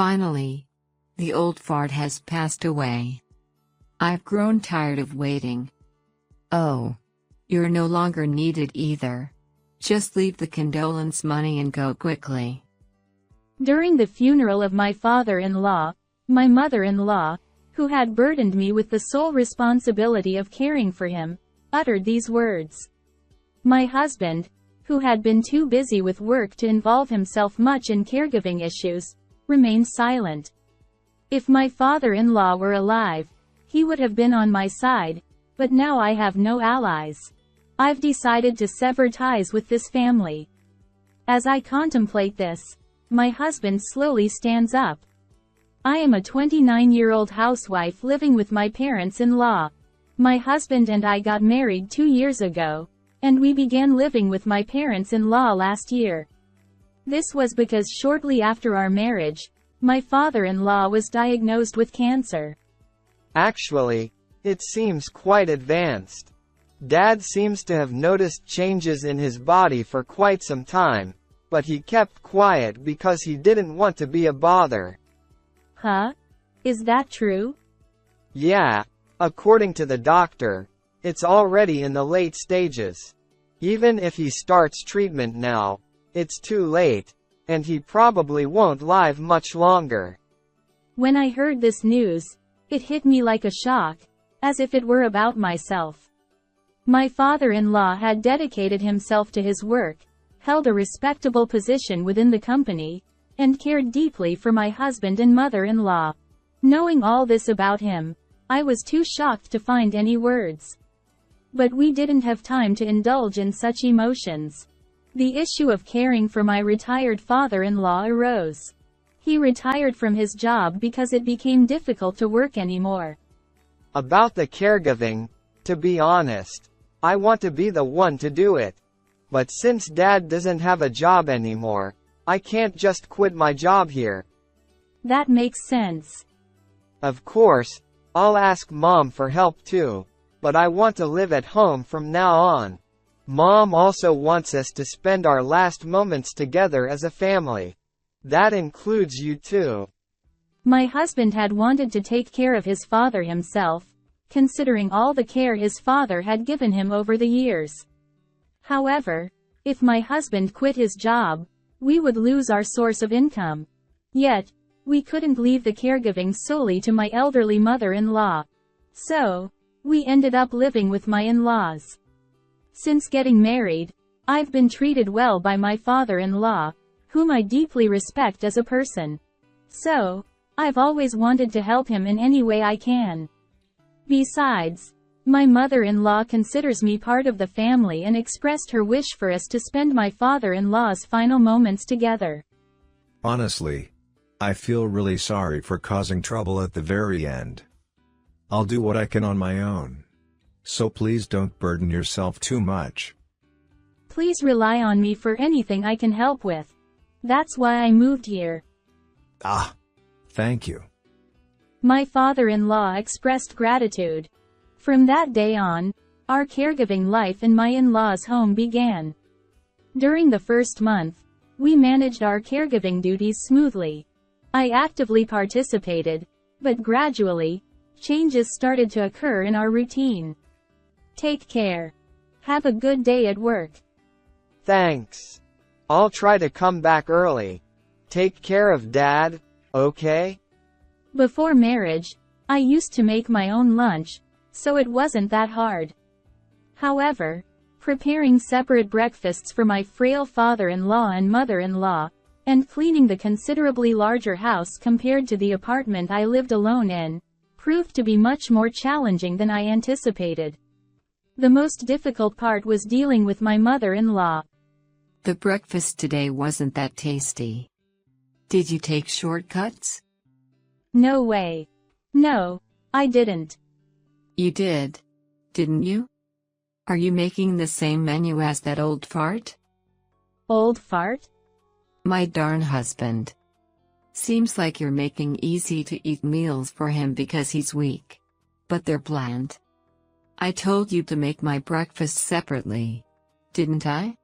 Finally, the old fart has passed away. I've grown tired of waiting. Oh. You're no longer needed either. Just leave the condolence money and go quickly. During the funeral of my father-in-law, my mother-in-law, who had burdened me with the sole responsibility of caring for him, uttered these words. My husband, who had been too busy with work to involve himself much in caregiving issues, remained silent. If my father-in-law were alive, he would have been on my side, but now I have no allies. I've decided to sever ties with this family. As I contemplate this, my husband slowly stands up. I am a 29-year-old housewife living with my parents-in-law. My husband and I got married 2 years ago, and we began living with my parents-in-law last year. This was because shortly after our marriage, my father-in-law was diagnosed with cancer. Actually, it seems quite advanced. Dad seems to have noticed changes in his body for quite some time, but he kept quiet because he didn't want to be a bother. Huh? Is that true? Yeah, according to the doctor, it's already in the late stages. Even if he starts treatment now, it's too late, and he probably won't live much longer. When I heard this news, it hit me like a shock, as if it were about myself. My father-in-law had dedicated himself to his work, held a respectable position within the company, and cared deeply for my husband and mother-in-law. Knowing all this about him, I was too shocked to find any words. But we didn't have time to indulge in such emotions. The issue of caring for my retired father-in-law arose. He retired from his job because it became difficult to work anymore. About the caregiving, to be honest, I want to be the one to do it. But since Dad doesn't have a job anymore, I can't just quit my job here. That makes sense. Of course, I'll ask Mom for help too, but I want to live at home from now on. Mom also wants us to spend our last moments together as a family. That includes you too. My husband had wanted to take care of his father himself, considering all the care his father had given him over the years. However, if my husband quit his job, we would lose our source of income. Yet, we couldn't leave the caregiving solely to my elderly mother-in-law. So, we ended up living with my in-laws. Since getting married, I've been treated well by my father-in-law, whom I deeply respect as a person. So, I've always wanted to help him in any way I can. Besides, my mother-in-law considers me part of the family and expressed her wish for us to spend my father-in-law's final moments together. Honestly, I feel really sorry for causing trouble at the very end. I'll do what I can on my own. So please don't burden yourself too much. Please rely on me for anything I can help with. That's why I moved here. Ah, thank you. My father-in-law expressed gratitude. From that day on, our caregiving life in my in-laws' home began. During the first month, we managed our caregiving duties smoothly. I actively participated, but gradually, changes started to occur in our routine. Take care. Have a good day at work. Thanks. I'll try to come back early. Take care of Dad, okay? Before marriage, I used to make my own lunch, so it wasn't that hard. However, preparing separate breakfasts for my frail father-in-law and mother-in-law, and cleaning the considerably larger house compared to the apartment I lived alone in, proved to be much more challenging than I anticipated. The most difficult part was dealing with my mother-in-law. The breakfast today wasn't that tasty. Did you take shortcuts? No way. No, I didn't. You did, didn't you? Are you making the same menu as that old fart? Old fart? My darn husband. Seems like you're making easy-to-eat meals for him because he's weak. But they're bland. I told you to make my breakfast separately. Didn't I?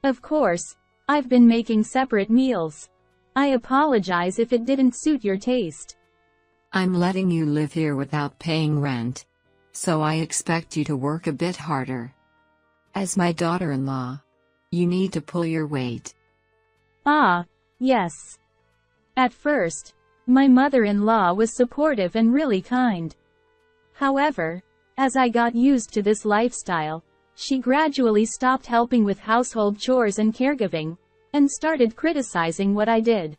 Of course, I've been making separate meals. I apologize if it didn't suit your taste. I'm letting you live here without paying rent, so I expect you to work a bit harder. As my daughter-in-law, you need to pull your weight. Ah, yes. At first, my mother-in-law was supportive and really kind. However, as I got used to this lifestyle, she gradually stopped helping with household chores and caregiving, and started criticizing what I did.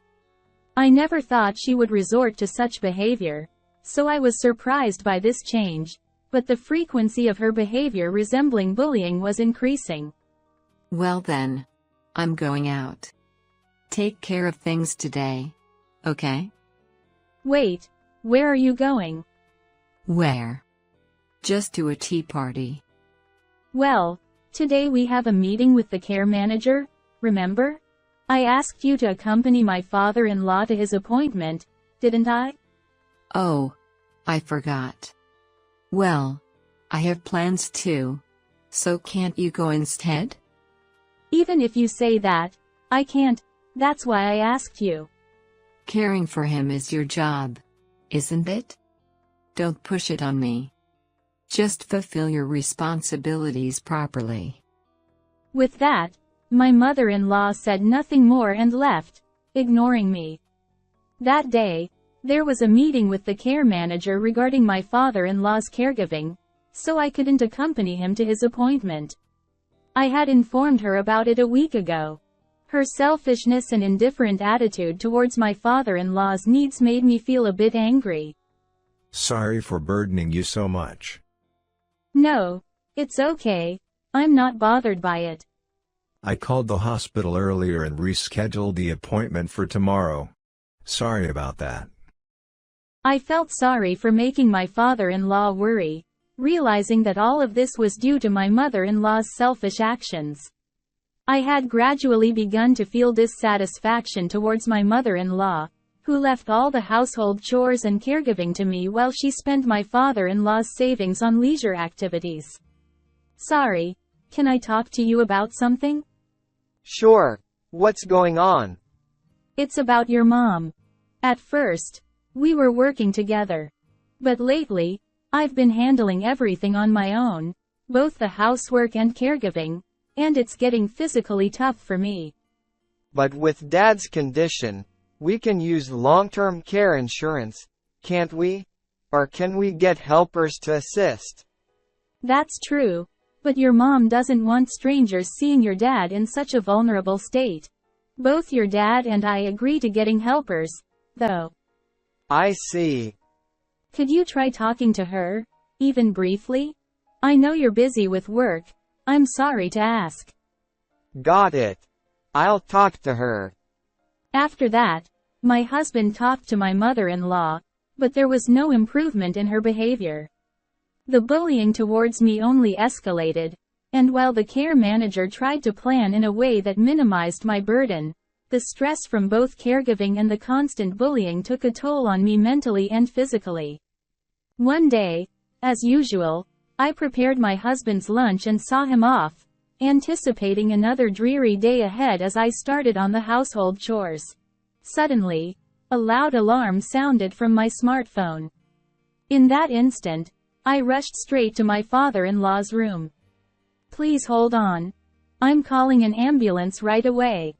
I never thought she would resort to such behavior, so I was surprised by this change, but the frequency of her behavior resembling bullying was increasing. Well then, I'm going out. Take care of things today, okay? Wait, where are you going? Where? Just to a tea party. Well, today we have a meeting with the care manager, remember? I asked you to accompany my father-in-law to his appointment, didn't I? Oh, I forgot. Well, I have plans too, so can't you go instead? Even if you say that, I can't, that's why I asked you. Caring for him is your job, isn't it? Don't push it on me. Just fulfill your responsibilities properly. With that, my mother-in-law said nothing more and left, ignoring me. That day, there was a meeting with the care manager regarding my father-in-law's caregiving, so I couldn't accompany him to his appointment. I had informed her about it a week ago. Her selfishness and indifferent attitude towards my father-in-law's needs made me feel a bit angry. Sorry for burdening you so much. No, it's okay. I'm not bothered by it. I called the hospital earlier and rescheduled the appointment for tomorrow. Sorry about that. I felt sorry for making my father-in-law worry, realizing that all of this was due to my mother-in-law's selfish actions. I had gradually begun to feel dissatisfaction towards my mother-in-law, who left all the household chores and caregiving to me while she spent my father-in-law's savings on leisure activities. Sorry, can I talk to you about something? Sure, what's going on? It's about your mom. At first, we were working together. But lately, I've been handling everything on my own, both the housework and caregiving, and it's getting physically tough for me. But with Dad's condition, we can use long-term care insurance, can't we? Or can we get helpers to assist? That's true, but your mom doesn't want strangers seeing your dad in such a vulnerable state. Both your dad and I agree to getting helpers, though. I see. Could you try talking to her, even briefly? I know you're busy with work. I'm sorry to ask. Got it. I'll talk to her. After that, my husband talked to my mother-in-law, but there was no improvement in her behavior. The bullying towards me only escalated, and while the care manager tried to plan in a way that minimized my burden, the stress from both caregiving and the constant bullying took a toll on me mentally and physically. One day, as usual, I prepared my husband's lunch and saw him off, anticipating another dreary day ahead as I started on the household chores. Suddenly, a loud alarm sounded from my smartphone. In that instant, I rushed straight to my father-in-law's room. Please hold on. I'm calling an ambulance right away.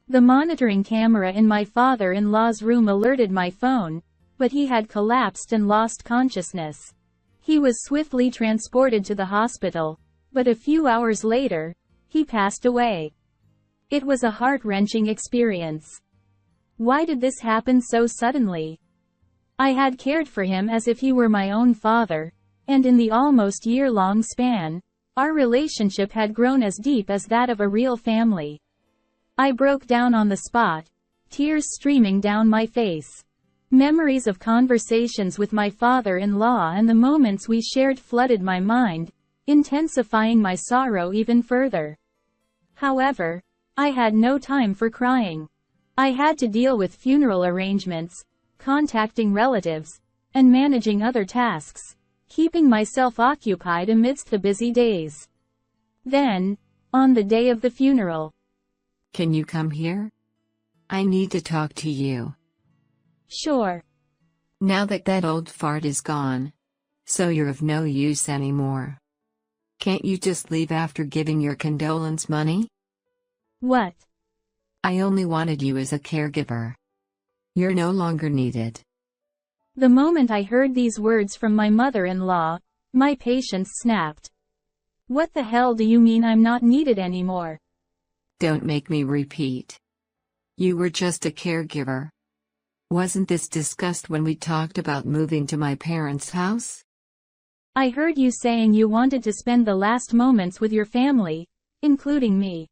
The monitoring camera in my father-in-law's room alerted my phone, but he had collapsed and lost consciousness. He was swiftly transported to the hospital, but a few hours later, he passed away. It was a heart-wrenching experience. Why did this happen so suddenly? I had cared for him as if he were my own father, and in the almost year-long span, our relationship had grown as deep as that of a real family. I broke down on the spot, tears streaming down my face. Memories of conversations with my father-in-law and the moments we shared flooded my mind, intensifying my sorrow even further. However, I had no time for crying. I had to deal with funeral arrangements, contacting relatives, and managing other tasks, keeping myself occupied amidst the busy days. Then, on the day of the funeral, Can you come here? I need to talk to you. Sure. Now that that old fart is gone. So you're of no use anymore. Can't you just leave after giving your condolence money? What? I only wanted you as a caregiver. You're no longer needed. The moment I heard these words from my mother-in-law, my patience snapped. What the hell do you mean I'm not needed anymore? Don't make me repeat. You were just a caregiver. Wasn't this discussed when we talked about moving to my parents' house? I heard you saying you wanted to spend the last moments with your family, including me.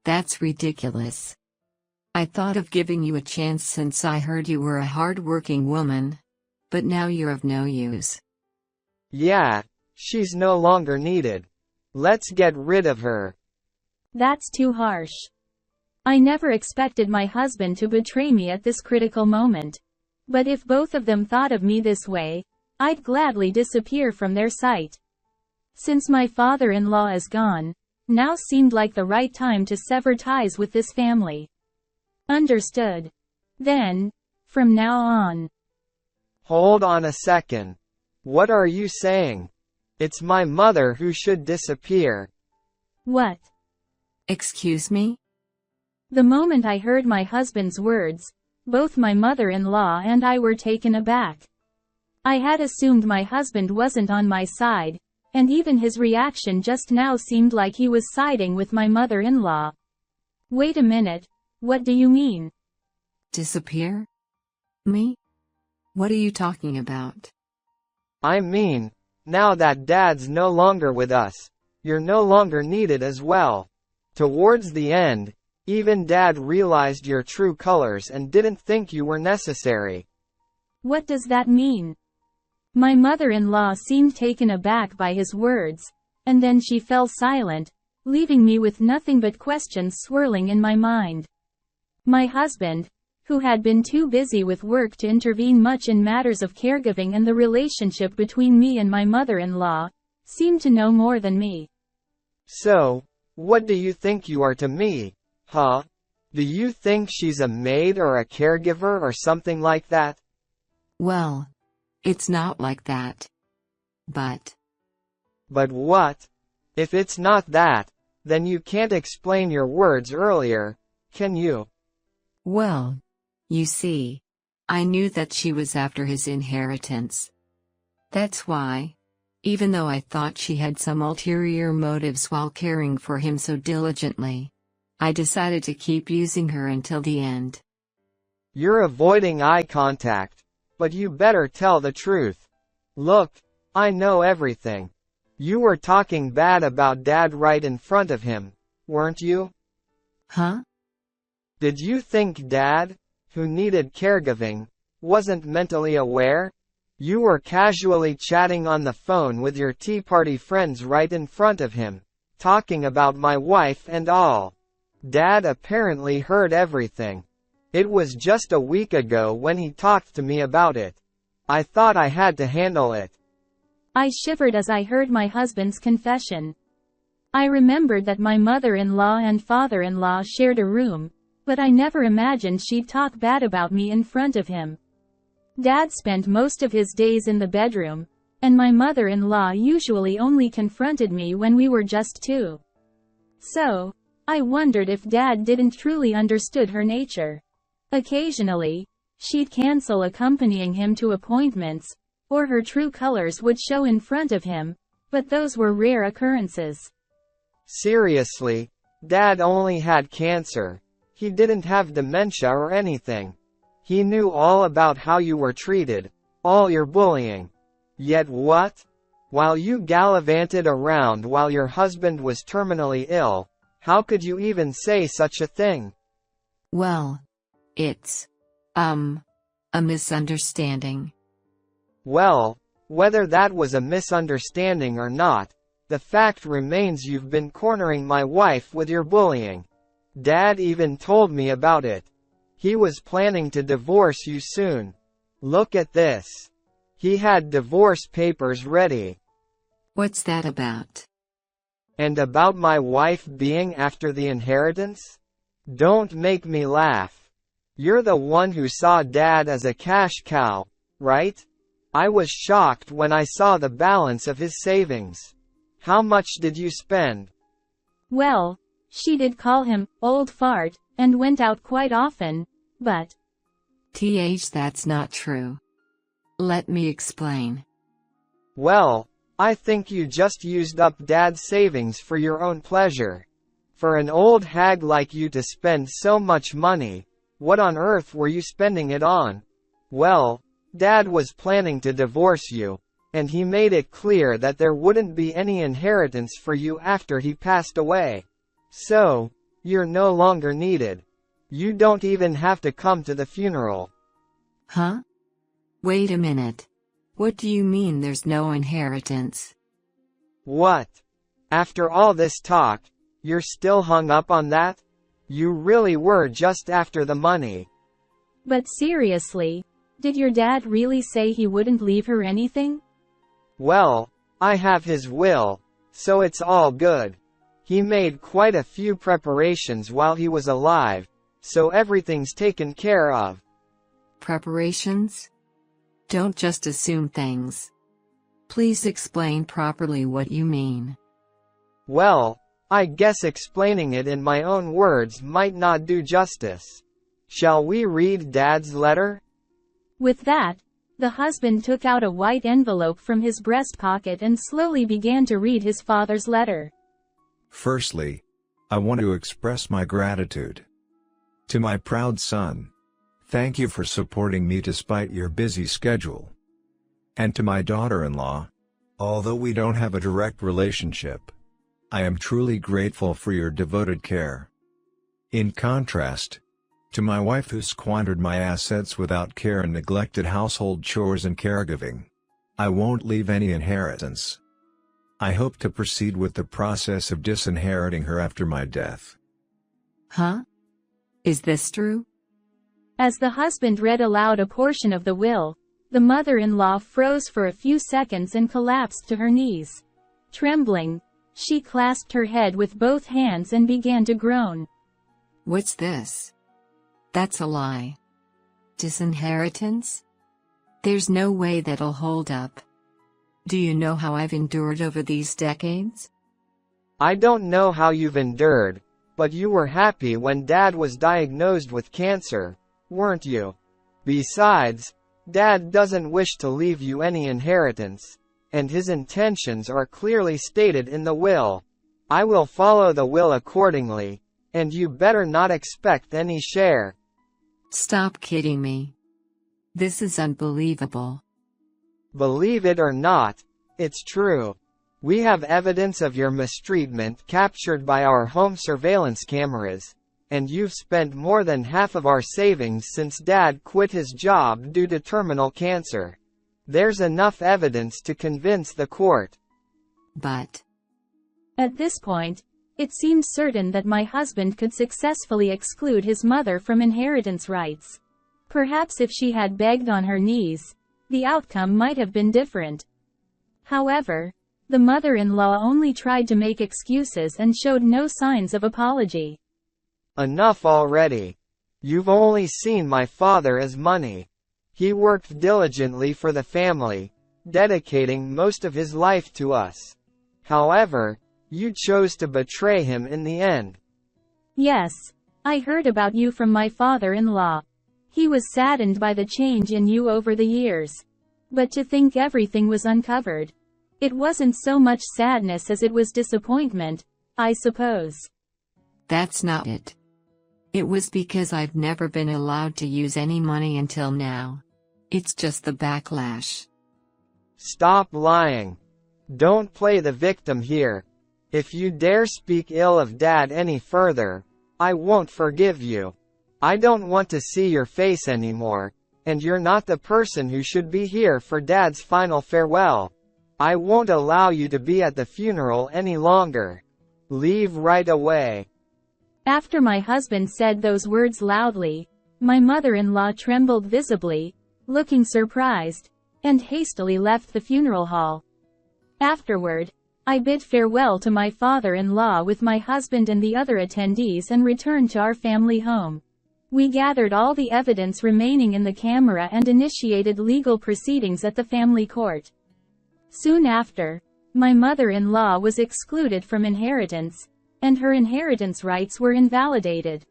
That's ridiculous. I thought of giving you a chance since I heard you were a hard-working woman. But now you're of no use. Yeah, she's no longer needed. Let's get rid of her. That's too harsh. I never expected my husband to betray me at this critical moment. But if both of them thought of me this way, I'd gladly disappear from their sight. Since my father-in-law is gone, now seemed like the right time to sever ties with this family. Understood. Then, from now on. Hold on a second. What are you saying? It's my mother who should disappear. What? Excuse me? The moment I heard my husband's words, both my mother-in-law and I were taken aback. I had assumed my husband wasn't on my side, and even his reaction just now seemed like he was siding with my mother-in-law. Wait a minute, what do you mean? Disappear? Me? What are you talking about? I mean, now that Dad's no longer with us, you're no longer needed as well. Towards the end, even Dad realized your true colors and didn't think you were necessary. What does that mean? My mother-in-law seemed taken aback by his words, and then she fell silent, leaving me with nothing but questions swirling in my mind. My husband, who had been too busy with work to intervene much in matters of caregiving and the relationship between me and my mother-in-law, seemed to know more than me. So, what do you think you are to me, huh? Do you think she's a maid or a caregiver or something like that? Well, it's not like that. But what? If it's not that, then you can't explain your words earlier, can you? Well, you see, I knew that she was after his inheritance. That's why, even though I thought she had some ulterior motives while caring for him so diligently, I decided to keep using her until the end. You're avoiding eye contact, but you better tell the truth. Look, I know everything. You were talking bad about Dad right in front of him, weren't you? Huh? Did you think Dad, who needed caregiving, wasn't mentally aware? You were casually chatting on the phone with your tea party friends right in front of him, talking about my wife and all. Dad apparently heard everything. It was just a week ago when he talked to me about it. I thought I had to handle it. I shivered as I heard my husband's confession. I remembered that my mother-in-law and father-in-law shared a room, but I never imagined she'd talk bad about me in front of him. Dad spent most of his days in the bedroom, and my mother-in-law usually only confronted me when we were just two. So, I wondered if Dad didn't truly understood her nature. Occasionally, she'd cancel accompanying him to appointments, or her true colors would show in front of him, but those were rare occurrences. Seriously, Dad only had cancer. He didn't have dementia or anything. He knew all about how you were treated, all your bullying. Yet what? While you gallivanted around while your husband was terminally ill, how could you even say such a thing? Well, it's, a misunderstanding. Well, whether that was a misunderstanding or not, the fact remains you've been cornering my wife with your bullying. Dad even told me about it. He was planning to divorce you soon. Look at this. He had divorce papers ready. What's that about? And about my wife being after the inheritance? Don't make me laugh. You're the one who saw Dad as a cash cow, right? I was shocked when I saw the balance of his savings. How much did you spend? Well, she did call him old fart, and went out quite often, but That's not true. Let me explain. Well, I think you just used up Dad's savings for your own pleasure. For an old hag like you to spend so much money, what on earth were you spending it on? Well, Dad was planning to divorce you, and he made it clear that there wouldn't be any inheritance for you after he passed away. So, you're no longer needed. You don't even have to come to the funeral. Huh? Wait a minute. What do you mean there's no inheritance? What? After all this talk, you're still hung up on that? You really were just after the money. but seriously, did your dad really say he wouldn't leave her anything? Well, I have his will, so it's all good. He made quite a few preparations while he was alive, so everything's taken care of. Preparations? Don't just assume things. Please explain properly what you mean. Well, I guess explaining it in my own words might not do justice. Shall we read Dad's letter? With that, the husband took out a white envelope from his breast pocket and slowly began to read his father's letter. Firstly, I want to express my gratitude to my proud son. Thank you for supporting me despite your busy schedule. And to my daughter-in-law, although we don't have a direct relationship, I am truly grateful for your devoted care. In contrast, to my wife who squandered my assets without care and neglected household chores and caregiving, I won't leave any inheritance. I hope to proceed with the process of disinheriting her after my death. Huh? Is this true? As the husband read aloud a portion of the will, the mother-in-law froze for a few seconds and collapsed to her knees. Trembling, she clasped her head with both hands and began to groan. What's this? That's a lie. Disinheritance? There's no way that'll hold up. Do you know how I've endured over these decades? I don't know how you've endured, but you were happy when Dad was diagnosed with cancer, weren't you? Besides, Dad doesn't wish to leave you any inheritance, and his intentions are clearly stated in the will. I will follow the will accordingly, and you better not expect any share. Stop kidding me. This is unbelievable. Believe it or not, it's true. We have evidence of your mistreatment captured by our home surveillance cameras, and you've spent more than half of our savings since Dad quit his job due to terminal cancer. There's enough evidence to convince the court. But At this point, it seemed certain that my husband could successfully exclude his mother from inheritance rights. Perhaps if she had begged on her knees, the outcome might have been different. However, the mother-in-law only tried to make excuses and showed no signs of apology. Enough already. You've only seen my father as money. He worked diligently for the family, dedicating most of his life to us. However, you chose to betray him in the end. Yes, I heard about you from my father-in-law. He was saddened by the change in you over the years. But to think everything was uncovered. It wasn't so much sadness as it was disappointment, I suppose. that's not it. It was because I've never been allowed to use any money until now. It's just the backlash. Stop lying. Don't play the victim here. If you dare speak ill of Dad any further, I won't forgive you. I don't want to see your face anymore, and you're not the person who should be here for Dad's final farewell. I won't allow you to be at the funeral any longer. Leave right away. After my husband said those words loudly, my mother-in-law trembled visibly, looking surprised, and hastily left the funeral hall. Afterward, I bid farewell to my father-in-law with my husband and the other attendees and returned to our family home. We gathered all the evidence remaining in the camera and initiated legal proceedings at the family court. Soon after, my mother-in-law was excluded from inheritance, and her inheritance rights were invalidated.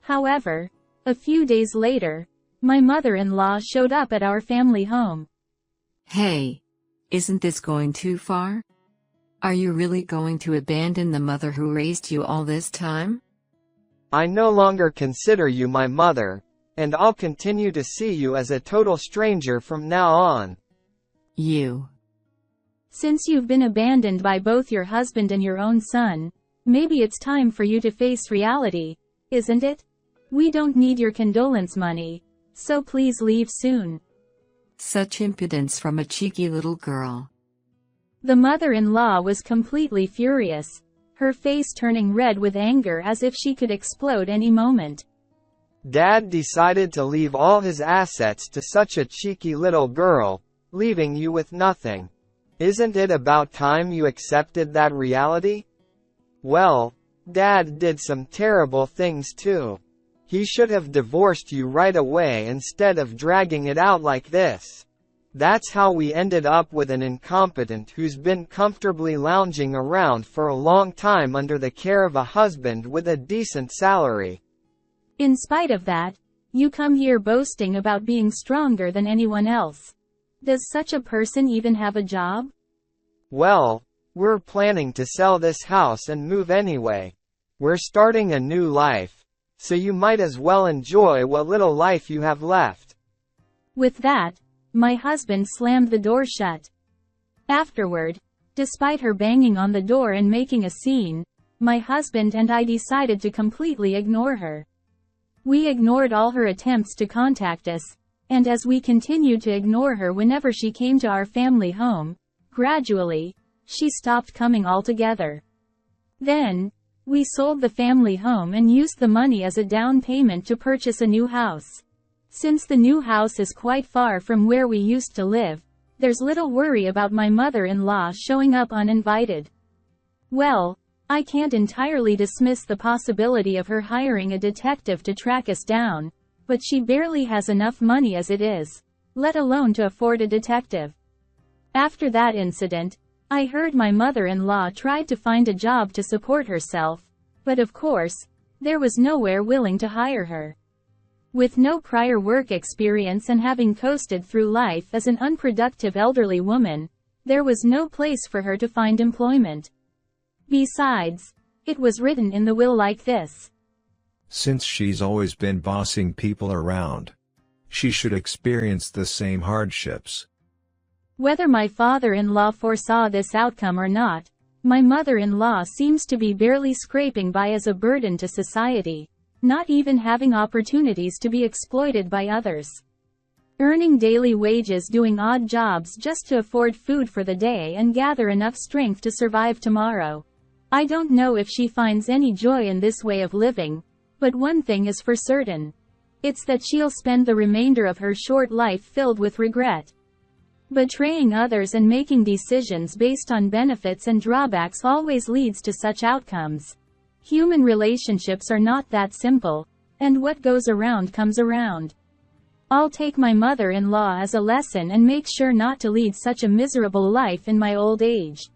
However, a few days later, my mother-in-law showed up at our family home. Hey, isn't this going too far? Are you really going to abandon the mother who raised you all this time? I no longer consider you my mother, and I'll continue to see you as a total stranger from now on. Since you've been abandoned by both your husband and your own son, maybe it's time for you to face reality, isn't it? We don't need your condolence money, so please leave soon. Such impudence from a cheeky little girl. The mother-in-law was completely furious, her face turning red with anger as if she could explode any moment. Dad decided to leave all his assets to such a cheeky little girl, leaving you with nothing. Isn't it about time you accepted that reality? Well, Dad did some terrible things too. He should have divorced you right away instead of dragging it out like this. That's how we ended up with an incompetent who's been comfortably lounging around for a long time under the care of a husband with a decent salary. In spite of that, you come here boasting about being stronger than anyone else. Does such a person even have a job? Well, we're planning to sell this house and move anyway. We're starting a new life, so you might as well enjoy what little life you have left. With that, my husband slammed the door shut. Afterward, despite her banging on the door and making a scene, my husband and I decided to completely ignore her. We ignored all her attempts to contact us, and as we continued to ignore her whenever she came to our family home, gradually, she stopped coming altogether. Then, we sold the family home and used the money as a down payment to purchase a new house. Since the new house is quite far from where we used to live, there's little worry about my mother-in-law showing up uninvited. Well, I can't entirely dismiss the possibility of her hiring a detective to track us down, but she barely has enough money as it is, let alone to afford a detective. After that incident, I heard my mother-in-law tried to find a job to support herself, but of course, there was nowhere willing to hire her. With no prior work experience and having coasted through life as an unproductive elderly woman, there was no place for her to find employment. Besides, it was written in the will like this. Since she's always been bossing people around, she should experience the same hardships. Whether my father-in-law foresaw this outcome or not, my mother-in-law seems to be barely scraping by as a burden to society, not even having opportunities to be exploited by others. Earning daily wages doing odd jobs just to afford food for the day and gather enough strength to survive tomorrow. I don't know if she finds any joy in this way of living, but one thing is for certain. It's that she'll spend the remainder of her short life filled with regret. Betraying others and making decisions based on benefits and drawbacks always leads to such outcomes. Human relationships are not that simple, and what goes around comes around. I'll take my mother-in-law as a lesson and make sure not to lead such a miserable life in my old age.